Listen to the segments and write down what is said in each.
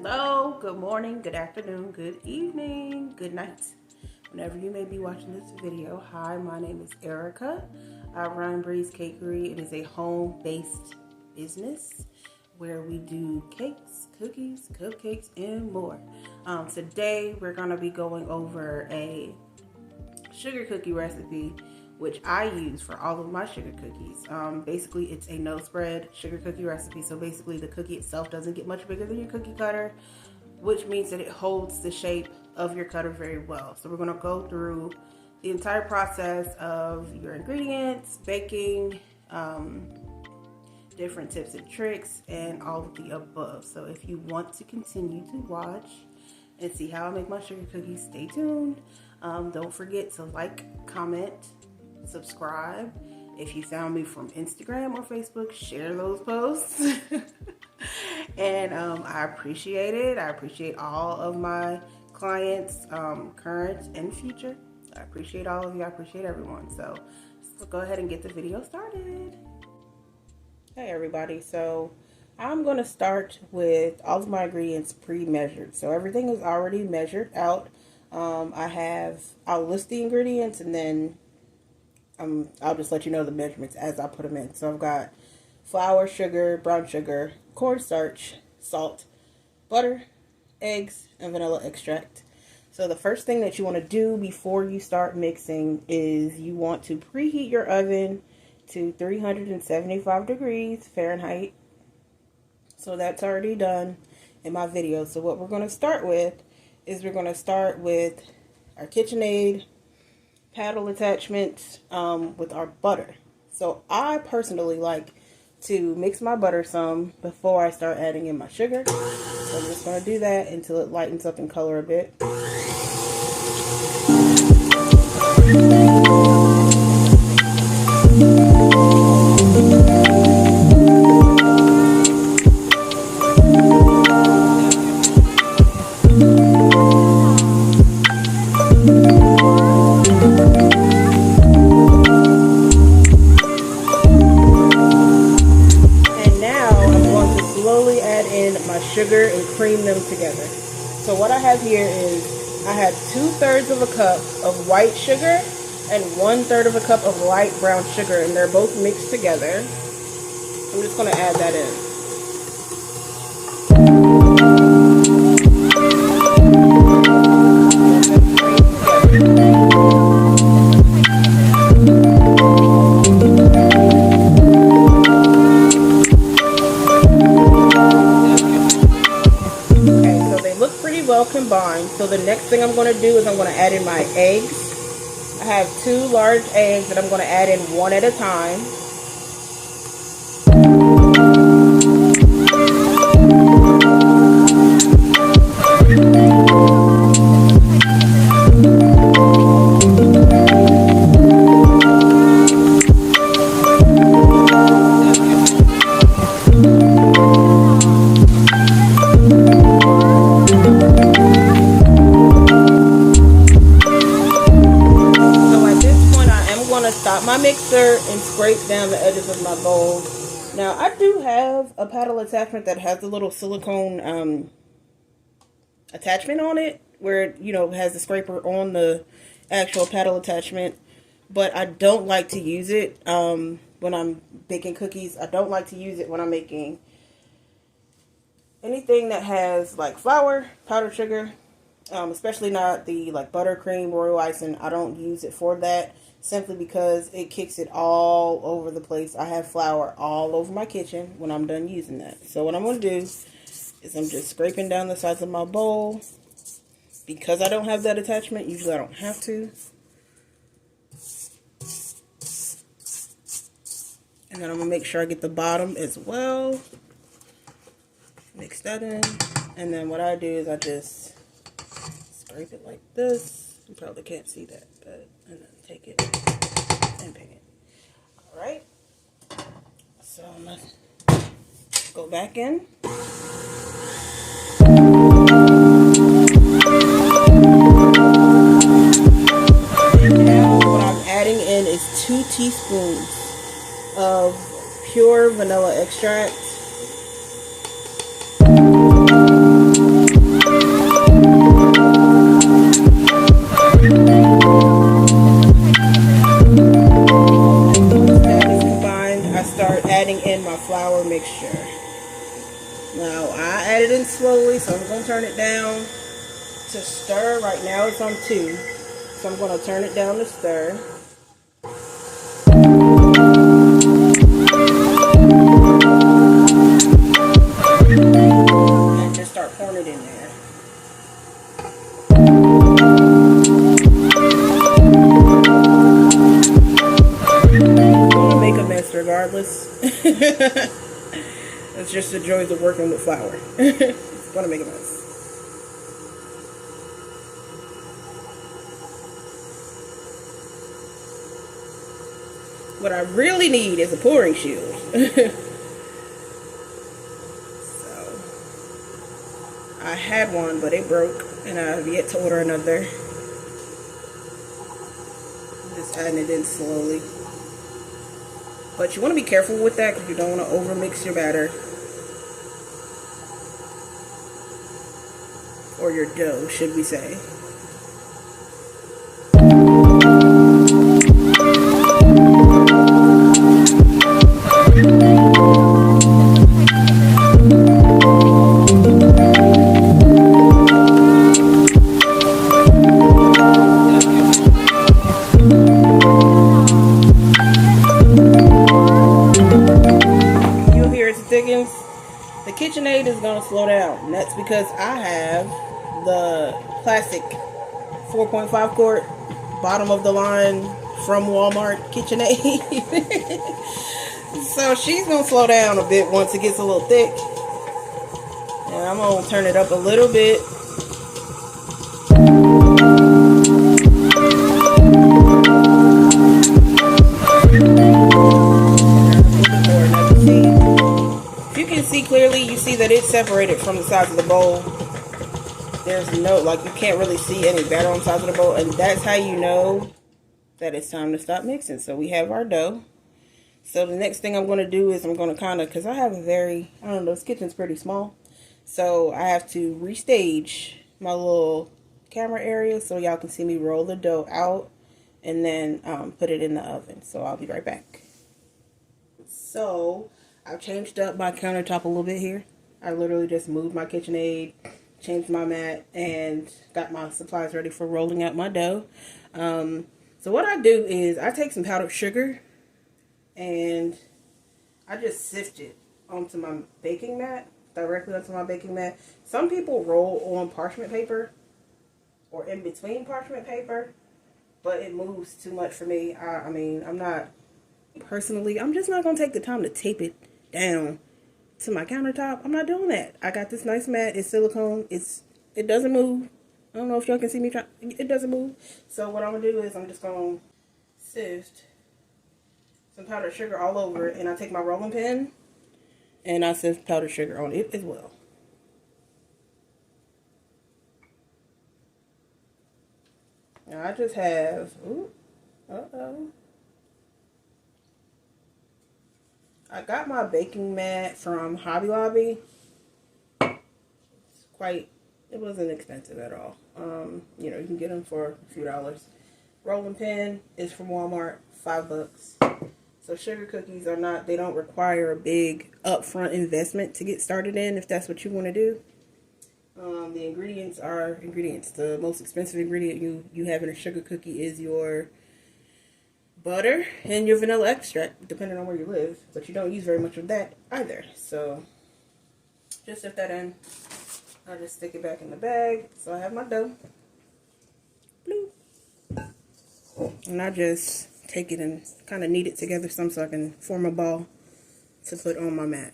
Hello, good morning, good afternoon, good evening, good night. Whenever you may be watching this video, hi, my name is Erica. I run Breeze Cakery. It is a home-based business where we do cakes, cookies, cupcakes, and more. Today, we're going to be going over a sugar cookie recipe, which I use for all of my sugar cookies. Basically, it's a no spread sugar cookie recipe. So basically, the cookie itself doesn't get much bigger than your cookie cutter, which means that it holds the shape of your cutter very well. So we're gonna go through the entire process of your ingredients, baking, different tips and tricks, and all of the above. So if you want to continue to watch and see how I make my sugar cookies, stay tuned. Don't forget to like, comment, subscribe. If you found me from Instagram or Facebook, share those posts. And I appreciate it. I appreciate all of my clients, current and future. I appreciate all of you. I appreciate everyone. So let's go ahead and get the video started. Hey everybody, so I'm going to start with all of my ingredients pre-measured. So everything is already measured out. I'll list the ingredients and then I'll just let you know the measurements as I put them in. So I've got flour, sugar, brown sugar, cornstarch, salt, butter, eggs, and vanilla extract. So the first thing that you want to do before you start mixing is you want to preheat your oven to 375 degrees Fahrenheit. So that's already done in my video. So what we're going to start with is we're going to start with our KitchenAid paddle attachments with our butter. So I personally like to mix my butter some before I start adding in my sugar. So I'm just going to do that until it lightens up in color a bit. Sugar and cream them together. So what I have here is I have 2/3 of a cup of white sugar and 1/3 of a cup of light brown sugar, and they're both mixed together. I'm just going to add that in. Combined. So the next thing I'm going to do is I'm going to add in my eggs. I have 2 large eggs that I'm going to add in one at a time. Stop my mixer and scrape down the edges of my bowl. Now I do have a paddle attachment that has a little silicone attachment on it where, you know, has the scraper on the actual paddle attachment, but I don't like to use it when I'm baking cookies. I don't like to use it when I'm making anything that has like flour, powdered sugar, especially not the like buttercream, royal icing. I don't use it for that, simply because it kicks it all over the place. I have flour all over my kitchen when I'm done using that. So what I'm going to do is I'm just scraping down the sides of my bowl. Because I don't have that attachment, usually I don't have to. And then I'm going to make sure I get the bottom as well. Mix that in. And then what I do is I just scrape it like this. You probably can't see that, but and then take it and ping it. Alright. So I'm going to go back in. And now what I'm adding in is 2 teaspoons of pure vanilla extract. add it in slowly, so I'm going to turn it down to stir. Right now it's on 2, so I'm going to turn it down to stir. And just start pouring it in there. I'm going to make a mess regardless. It's just the joys of working with flour. It's going to make a mess. What I really need is a pouring shield. So, I had one, but it broke, and I have yet to order another. I'm just adding it in slowly. But you want to be careful with that because you don't want to overmix your batter. Or your dough, should we say. The KitchenAid is going to slow down, and that's because I have the classic 4.5 quart bottom of the line from Walmart KitchenAid. So she's going to slow down a bit once it gets a little thick, and I'm going to turn it up a little bit. See clearly, you see that it's separated from the sides of the bowl. There's no, like, you can't really see any batter on the sides of the bowl, and that's how you know that it's time to stop mixing. So we have our dough. So the next thing I'm going to do is I'm going to kind of, because I have a very, I don't know, this kitchen's pretty small, so I have to restage my little camera area so y'all can see me roll the dough out and then put it in the oven. So I'll be right back. So I've changed up my countertop a little bit here. I literally just moved my KitchenAid, changed my mat, and got my supplies ready for rolling out my dough. So what I do is I take some powdered sugar and I just sift it onto my baking mat, directly onto my baking mat. Some people roll on parchment paper or in between parchment paper, but it moves too much for me. I mean, I'm not, personally, I'm just not going to take the time to tape it down to my countertop. I'm not doing that. I got this nice mat. It's silicone. It doesn't move. I don't know if y'all can see me try. It doesn't move. So what I'm gonna do is I'm just gonna sift some powdered sugar all over it, and I take my rolling pin and I sift powdered sugar on it as well. Now I just have. I got my baking mat from Hobby Lobby. It wasn't expensive at all. You know, you can get them for a few dollars. Rolling pin is from Walmart, $5. So sugar cookies they don't require a big upfront investment to get started in if that's what you want to do. The ingredients are The most expensive ingredient you have in a sugar cookie is your butter and your vanilla extract, depending on where you live, but you don't use very much of that either. So just sift that in. I just stick it back in the bag. So I have my dough. Bloop. And I just take it and kind of knead it together so I can form a ball to put on my mat.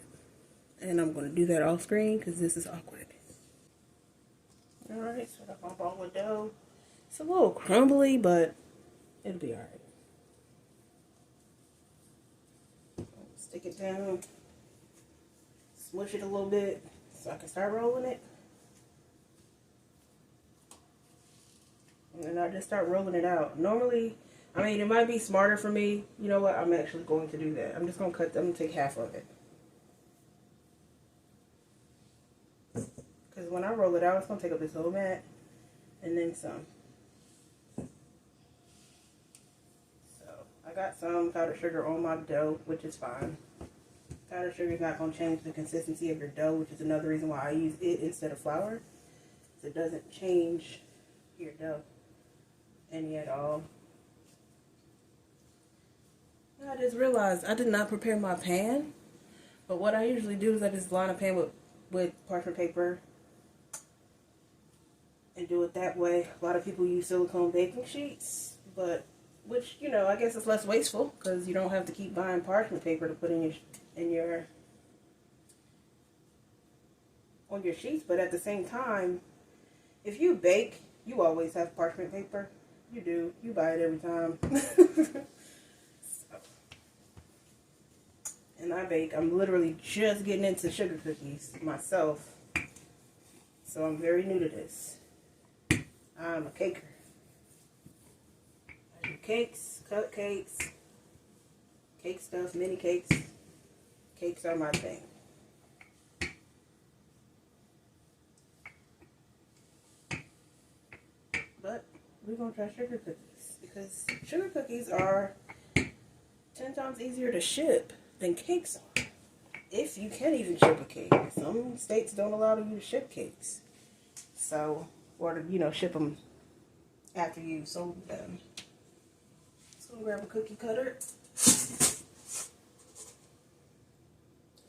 And I'm going to do that off screen because this is awkward. Alright, so that's my ball of dough. It's a little crumbly, but it'll be alright. Stick it down, smush it a little bit so I can start rolling it. And then I just start rolling it out. Normally, I mean, it might be smarter for me. You know what? I'm actually going to do that. I'm just going to take half of it. Because when I roll it out, it's going to take up this whole mat and then some. I got some powdered sugar on my dough, which is fine. Powdered sugar is not going to change the consistency of your dough, which is another reason why I use it instead of flour. It doesn't change your dough any at all. I just realized I did not prepare my pan, but what I usually do is I just line a pan with parchment paper and do it that way. A lot of people use silicone baking sheets, but which, you know, I guess it's less wasteful because you don't have to keep buying parchment paper to put on your sheets. But at the same time, if you bake, you always have parchment paper. You do. You buy it every time. And I bake. I'm literally just getting into sugar cookies myself, so I'm very new to this. I'm a caker. I do cakes, cupcakes, cake stuff, mini cakes. Cakes are my thing. But we're going to try sugar cookies because sugar cookies are 10 times easier to ship than cakes are. If you can even ship a cake. Some states don't allow you to ship cakes. So, or to, you know, ship them after you sold them. Just gonna grab a cookie cutter.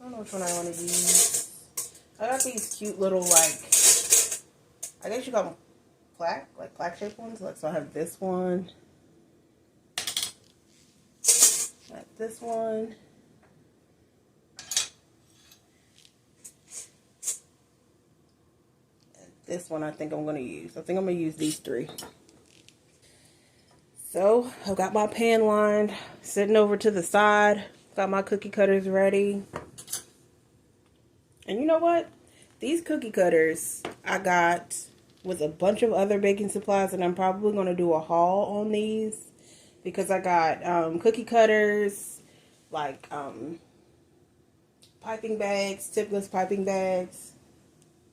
I don't know which one I want to use. I got these cute little, like, I guess you call them plaque shaped ones. Like, so I have this one. Like this one. And this one I think I'm going to use. I think I'm going to use these three. So, I've got my pan lined, sitting over to the side. Got my cookie cutters ready. And you know what? These cookie cutters I got with a bunch of other baking supplies, and I'm probably going to do a haul on these because I got cookie cutters, like piping bags, tipless piping bags.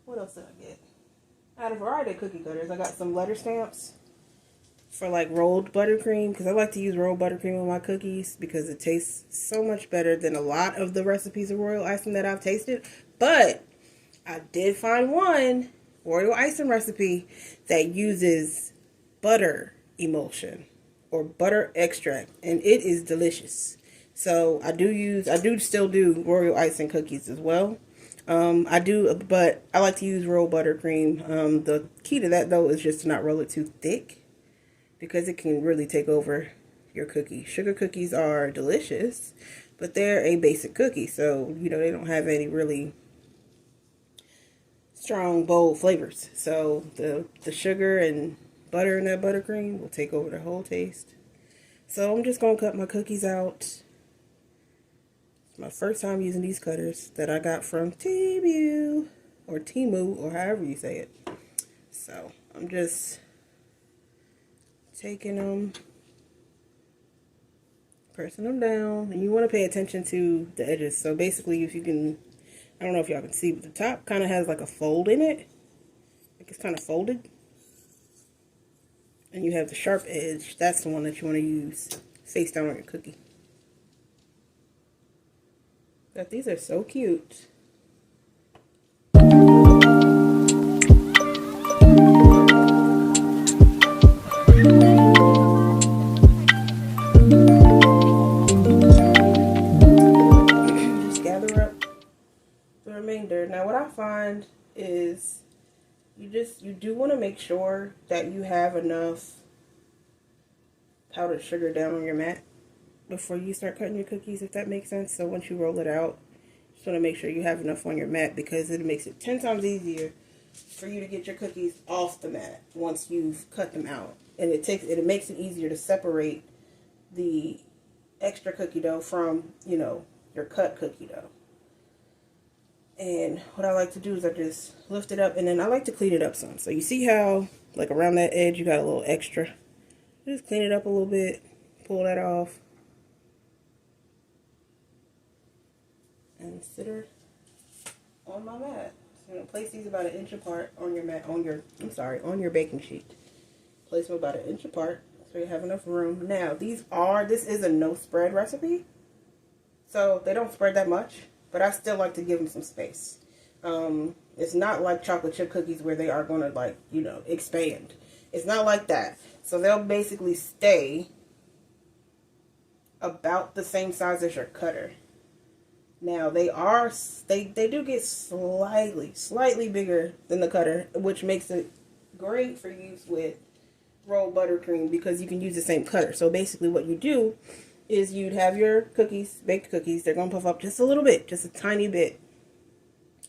What else did I get? I had a variety of cookie cutters. I got some letter stamps for like rolled buttercream because I like to use rolled buttercream on my cookies because it tastes so much better than a lot of the recipes of royal icing that I've tasted. But I did find one royal icing recipe that uses butter emulsion or butter extract, and it is delicious. So I do still do royal icing cookies as well. I do, but I like to use rolled buttercream. The key to that though is just to not roll it too thick because it can really take over your cookie. Sugar cookies are delicious, but they're a basic cookie, so you know they don't have any really strong, bold flavors. So the sugar and butter in that buttercream will take over the whole taste. So I'm just going to cut my cookies out. It's my first time using these cutters that I got from Temu or however you say it. So I'm just taking them, pressing them down, and you want to pay attention to the edges. So basically, if you can, I don't know if y'all can see, but the top kind of has like a fold in it. Like it's kind of folded. And you have the sharp edge. That's the one that you want to use face down on your cookie. But these are so cute. Just gather up the remainder. Now what I find is you do want to make sure that you have enough powdered sugar down on your mat before you start cutting your cookies, if that makes sense. So once you roll it out, just want to make sure you have enough on your mat because it makes it 10 times easier for you to get your cookies off the mat once you've cut them out. And it makes it easier to separate the extra cookie dough from, you know, your cut cookie dough. And what I like to do is I just lift it up, and then I like to clean it up some. So you see how, like around that edge, you got a little extra. Just clean it up a little bit, pull that off, and sit her on my mat. So I'm gonna place these about 1 inch apart on your mat, on your baking sheet. Place them about 1 inch apart so you have enough room. Now this is a no spread recipe, so they don't spread that much. but I still like to give them some space. It's not like chocolate chip cookies where they are going to, like, you know, expand. It's not like that. So they'll basically stay about the same size as your cutter. Now they do get slightly bigger than the cutter, which makes it great for use with rolled buttercream because you can use the same cutter. So basically what you do is you'd have your cookies, baked cookies, they're going to puff up just a little bit, just a tiny bit.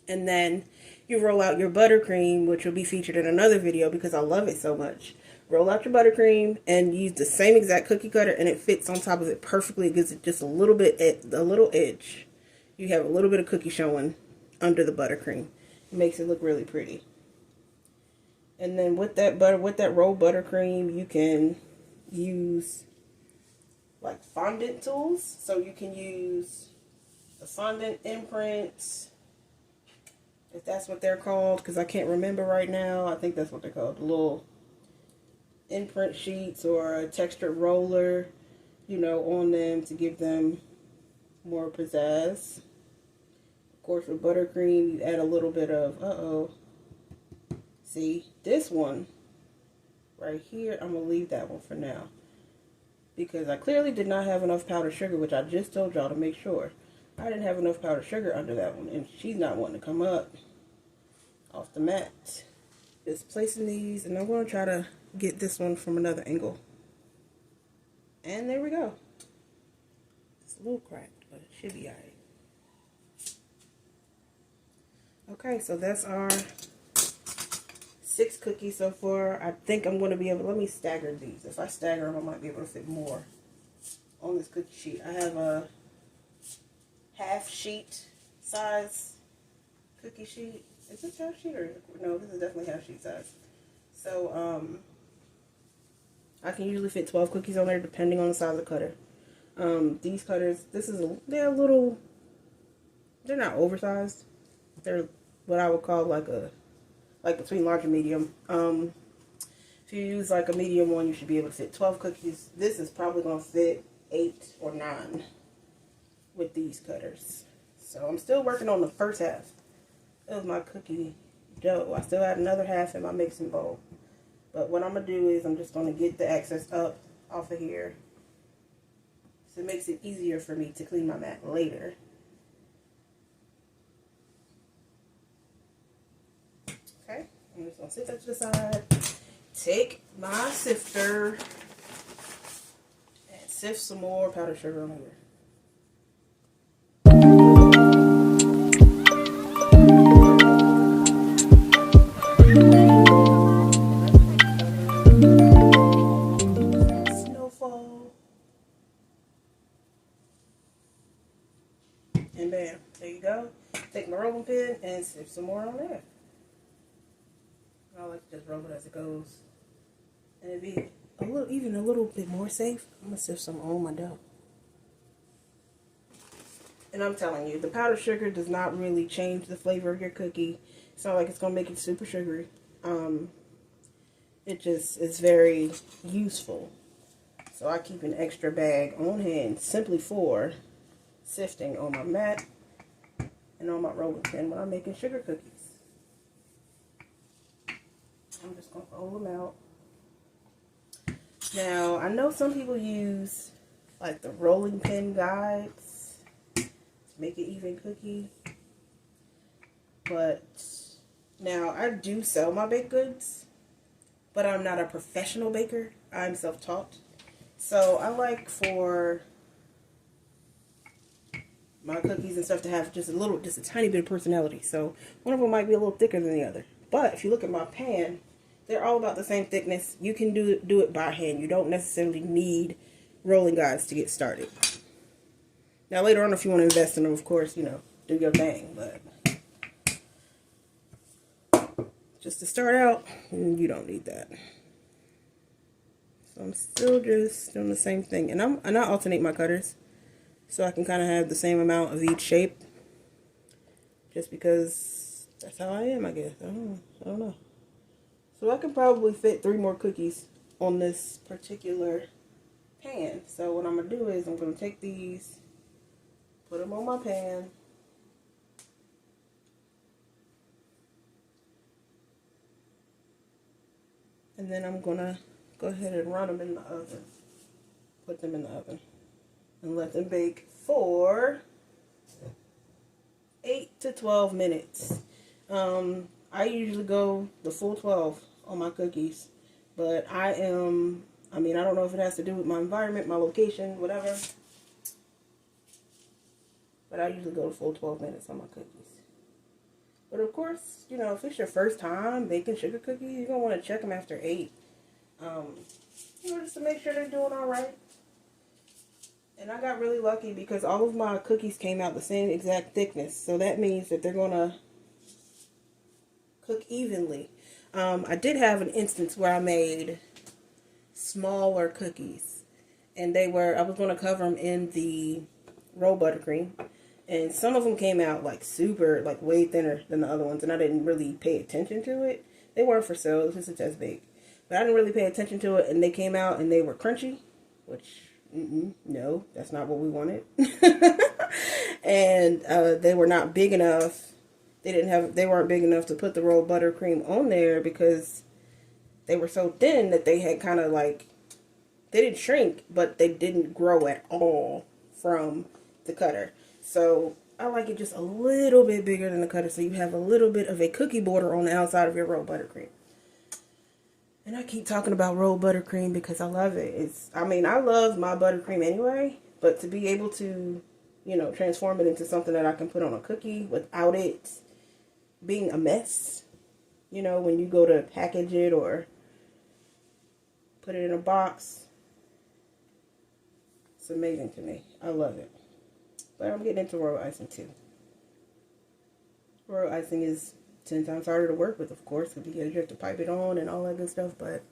And then you roll out your buttercream, which will be featured in another video because I love it so much. Roll out your buttercream and use the same exact cookie cutter, and it fits on top of it perfectly. It gives it just a little edge. You have a little bit of cookie showing under the buttercream. It makes it look really pretty. And then with that rolled buttercream, you can use like fondant tools. So you can use the fondant imprints, if that's what they're called, because I can't remember right now. I think that's what they're called. The little imprint sheets or a textured roller, you know, on them to give them more pizzazz. Of course, with buttercream, you add a little bit of, see, this one right here, I'm going to leave that one for now. Because I clearly did not have enough powdered sugar, which I just told y'all to make sure. I didn't have enough powdered sugar under that one, and she's not wanting to come up off the mat. Just placing these, and I'm going to try to get this one from another angle. And there we go. It's a little cracked, but it should be alright. Okay, so that's our 6 cookies so far. I think I'm going to be able, let me stagger these. If I stagger them, I might be able to fit more on this cookie sheet. I have a half sheet size cookie sheet. Is this half sheet or no? This is definitely half sheet size. So I can usually fit 12 cookies on there depending on the size of the cutter. These cutters, they're not oversized. They're what I would call like between large and medium. If you use like a medium one, you should be able to fit 12 cookies. This is probably going to fit 8 or 9 with these cutters. So I'm still working on the first half of my cookie dough. I still had another half in my mixing bowl. But what I'm going to do is I'm just going to get the excess up off of here. So it makes it easier for me to clean my mat later. Okay, I'm just going to sit that to the side. Take my sifter and sift some more powdered sugar on here. And bam, there you go. Take my rolling pin and sift some more on there. I like to just roll it as it goes. And it'd be even a little bit more safe. I'm going to sift some on my dough. And I'm telling you, the powdered sugar does not really change the flavor of your cookie. It's not like it's going to make it super sugary. It just is very useful. So I keep an extra bag on hand simply for sifting on my mat and on my rolling pin when I'm making sugar cookies. I'm just going to roll them out. Now, I know some people use like the rolling pin guides to make an even cookie. But now I do sell my baked goods, but I'm not a professional baker. I'm self-taught. So I like for my cookies and stuff to have just a tiny bit of personality. So one of them might be a little thicker than the other. But if you look at my pan, they're all about the same thickness. You can do it by hand. You don't necessarily need rolling guides to get started. Now later on, if you want to invest in them, of course, do your thing. But just to start out, you don't need that. So I'm still just doing the same thing. And I alternate my cutters so I can kind of have the same amount of each shape. Just because that's how I am, I guess. I don't know. So I can probably fit 3 more cookies on this particular pan. So what I'm going to do is I'm going to take these, put them on my pan, And then I'm gonna go ahead and run them in the oven. Put them in the oven and let them bake for 8 to 12 minutes. I usually go the full 12 on my cookies, but I don't know if it has to do with my environment, my location, whatever, but I usually go the full 12 minutes on my cookies. But of course, you know, if it's your first time baking sugar cookies, you're going to want to check them after 8, you know, just to make sure they're doing all right. And I got really lucky because all of my cookies came out the same exact thickness. So that means that they're going to cook evenly. I did have an instance where I made smaller cookies. And I was going to cover them in the roll buttercream. And some of them came out like super, like way thinner than the other ones. And I didn't really pay attention to it. They weren't for sale. It was just a test bake. But I didn't really pay attention to it. And they came out and they were crunchy, which... no, that's not what we wanted. And they were not big enough. They weren't big enough to put the rolled buttercream on there because they were so thin that they had kind of like, they didn't shrink, but they didn't grow at all from the cutter. So I like it just a little bit bigger than the cutter, so you have a little bit of a cookie border on the outside of your rolled buttercream. And I keep talking about rolled buttercream because I love it. I love my buttercream anyway, but to be able to, you know, transform it into something that I can put on a cookie without it being a mess, you know, when you go to package it or put it in a box, it's amazing to me. I love it. But I'm getting into royal icing too. Royal icing is 10 times harder to work with, of course, because you have to pipe it on and all that good stuff, but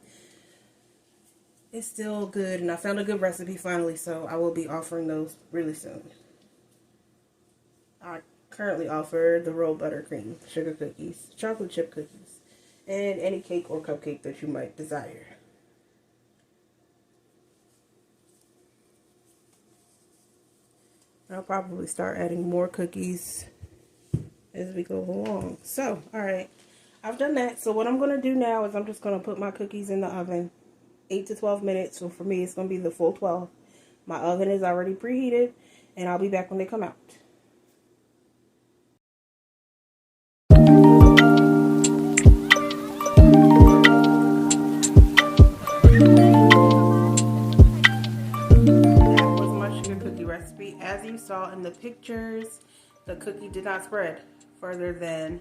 it's still good, and I found a good recipe finally, so I will be offering those really soon. I currently offer the rolled buttercream sugar cookies, chocolate chip cookies, and any cake or cupcake that you might desire. I'll probably start adding more cookies as we go along. So, alright, I've done that. So what I'm going to do now is I'm just going to put my cookies in the oven 8 to 12 minutes. So for me, it's going to be the full 12. My oven is already preheated, and I'll be back when they come out. That was my sugar cookie recipe. As you saw in the pictures, the cookie did not spread further than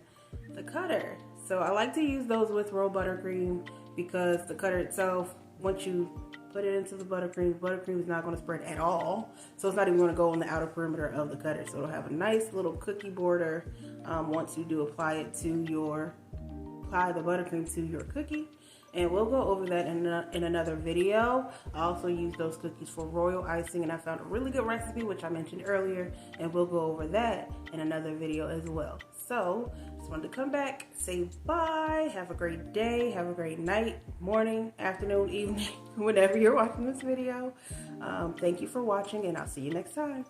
the cutter. So I like to use those with rolled buttercream because the cutter itself, once you put it into the buttercream is not going to spread at all. So it's not even going to go on the outer perimeter of the cutter. So it'll have a nice little cookie border once you do apply the buttercream to your cookie. And we'll go over that in another video. I also use those cookies for royal icing, and I found a really good recipe, which I mentioned earlier, and we'll go over that in another video as well. So, just wanted to come back, say bye, have a great day, have a great night, morning, afternoon, evening, whenever you're watching this video. Thank you for watching, and I'll see you next time.